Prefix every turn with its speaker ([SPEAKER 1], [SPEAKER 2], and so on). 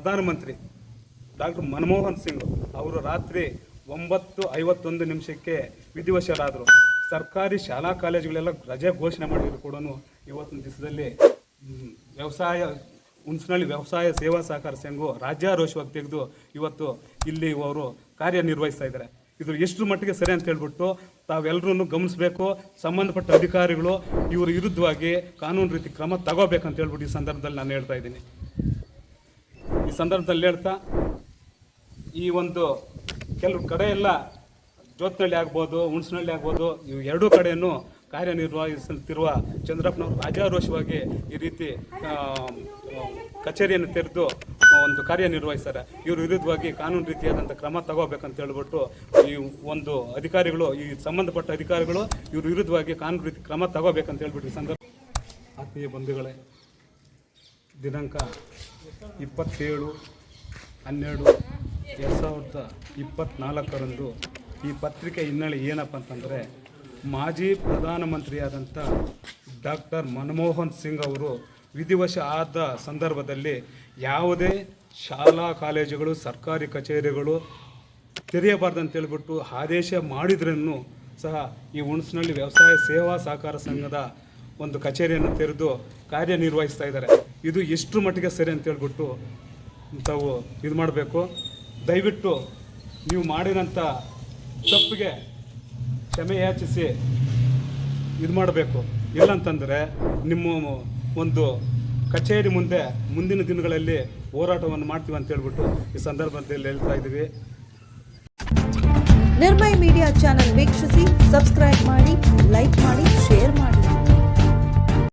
[SPEAKER 1] ಪ್ರಧಾನಮಂತ್ರಿ ಡಾಕ್ಟರ್ ಮನಮೋಹನ್ ಸಿಂಗ್ ಅವರು ರಾತ್ರಿ 9:51 ವಿಧಿವಶರಾದರು. ಸರ್ಕಾರಿ ಶಾಲಾ ಕಾಲೇಜುಗಳೆಲ್ಲ ರಜೆ ಘೋಷಣೆ ಮಾಡಿದ್ರು ಕೂಡ ಇವತ್ತಿನ ದಿವಸದಲ್ಲಿ ಹುಣಸನಹಳ್ಳಿ ವ್ಯವಸಾಯ ಸೇವಾ ಸಹಕಾರ ಸಂಘವು ರಾಜ್ಯಾರೋಷವಾಗಿ ತೆಗೆದು ಇವತ್ತು ಇಲ್ಲಿ ಅವರು ಕಾರ್ಯನಿರ್ವಹಿಸ್ತಾ ಇದ್ದಾರೆ. ಇದು ಎಷ್ಟು ಮಟ್ಟಿಗೆ ಸರಿ ಅಂತ ಹೇಳ್ಬಿಟ್ಟು ತಾವೆಲ್ಲರೂ ಗಮನಿಸಬೇಕು. ಸಂಬಂಧಪಟ್ಟ ಅಧಿಕಾರಿಗಳು ಇವರು ವಿರುದ್ಧವಾಗಿ ಕಾನೂನು ರೀತಿ ಕ್ರಮ ತಗೋಬೇಕಂತ ಹೇಳ್ಬಿಟ್ಟು ಈ ಸಂದರ್ಭದಲ್ಲಿ ನಾನು ಹೇಳ್ತಾ ಇದ್ದೀನಿ. ಈ ಸಂದರ್ಭದಲ್ಲಿ ಹೇಳ್ತಾ ಈ ಒಂದು ಕೆಲವು ಕಡೆ ಎಲ್ಲ ಜೋತ್ನಹಳ್ಳಿ ಆಗ್ಬೋದು, ಹುಣಸನಹಳ್ಳಿ ಆಗ್ಬೋದು, ಇವು ಎರಡೂ ಕಡೆಯನ್ನು ಕಾರ್ಯನಿರ್ವಹಿಸುತ್ತಿರುವ ಚಂದ್ರಪ್ಪನವರು ರಾಜ್ಯಾರೋಷವಾಗಿ ಈ ರೀತಿ ಕಚೇರಿಯನ್ನು ತೆರೆದು ಒಂದು ಕಾರ್ಯನಿರ್ವಹಿಸ್ತಾರೆ. ಇವರು ವಿರುದ್ಧವಾಗಿ ಕಾನೂನು ರೀತಿಯಾದಂಥ ಕ್ರಮ ತಗೋಬೇಕಂತ ಹೇಳ್ಬಿಟ್ಟು ಈ ಒಂದು ಅಧಿಕಾರಿಗಳು, ಈ ಸಂಬಂಧಪಟ್ಟ ಅಧಿಕಾರಿಗಳು ಇವ್ರ ವಿರುದ್ಧವಾಗಿ ಕಾನೂನು ರೀತಿ ಕ್ರಮ ತಗೋಬೇಕಂತ ಹೇಳ್ಬಿಟ್ಟು ಈ ಸಂದರ್ಭ. ಆತ್ಮೀಯ ಬಂಧುಗಳೇ, ದಿನಾಂಕ 27/12/2024 ಈ ಪತ್ರಿಕೆ ಹಿನ್ನೆಲೆ ಏನಪ್ಪ ಅಂತಂದರೆ, ಮಾಜಿ ಪ್ರಧಾನಮಂತ್ರಿಯಾದಂಥ ಡಾಕ್ಟರ್ ಮನಮೋಹನ್ ಸಿಂಗ್ ಅವರು ವಿಧಿವಶ ಆದ ಸಂದರ್ಭದಲ್ಲಿ ಯಾವುದೇ ಶಾಲಾ ಕಾಲೇಜುಗಳು, ಸರ್ಕಾರಿ ಕಚೇರಿಗಳು ತೆರೆಯಬಾರ್ದು ಹೇಳ್ಬಿಟ್ಟು ಆದೇಶ ಮಾಡಿದ್ರೂ ಸಹ ಈ ಹುಣಸನಹಳ್ಳಿ ವ್ಯವಸಾಯ ಸೇವಾ ಸಹಕಾರ ಸಂಘದ ಒಂದು ಕಚೇರಿಯನ್ನು ತೆರೆದು ಕಾರ್ಯನಿರ್ವಹಿಸ್ತಾ ಇದ್ದಾರೆ. ಇದು ಎಷ್ಟು ಮಟ್ಟಿಗೆ ಸರಿ ಅಂತ ಹೇಳ್ಬಿಟ್ಟು ತಾವು ಇದು ಮಾಡಬೇಕು. ದಯವಿಟ್ಟು ನೀವು ಮಾಡಿರೋಂಥ ತಪ್ಪಿಗೆ ಕ್ಷಮೆ ಯಾಚಿಸಿ ಇದು ಮಾಡಬೇಕು. ಇಲ್ಲಂತಂದರೆ ನಿಮ್ಮ ಒಂದು ಕಚೇರಿ ಮುಂದೆ ಮುಂದಿನ ದಿನಗಳಲ್ಲಿ ಹೋರಾಟವನ್ನು ಮಾಡ್ತೀವಿ ಅಂತ ಹೇಳ್ಬಿಟ್ಟು ಈ ಸಂದರ್ಭದಲ್ಲಿ ಹೇಳ್ತಾ ಇದ್ದೀವಿ.
[SPEAKER 2] ನಿರ್ಭಯ್ ಮೀಡಿಯಾ ಚಾನೆಲ್ ವೀಕ್ಷಿಸಿ, ಸಬ್ಸ್ಕ್ರೈಬ್ ಮಾಡಿ, ಲೈಕ್ ಮಾಡಿ, ಶೇರ್ ಮಾಡಿ.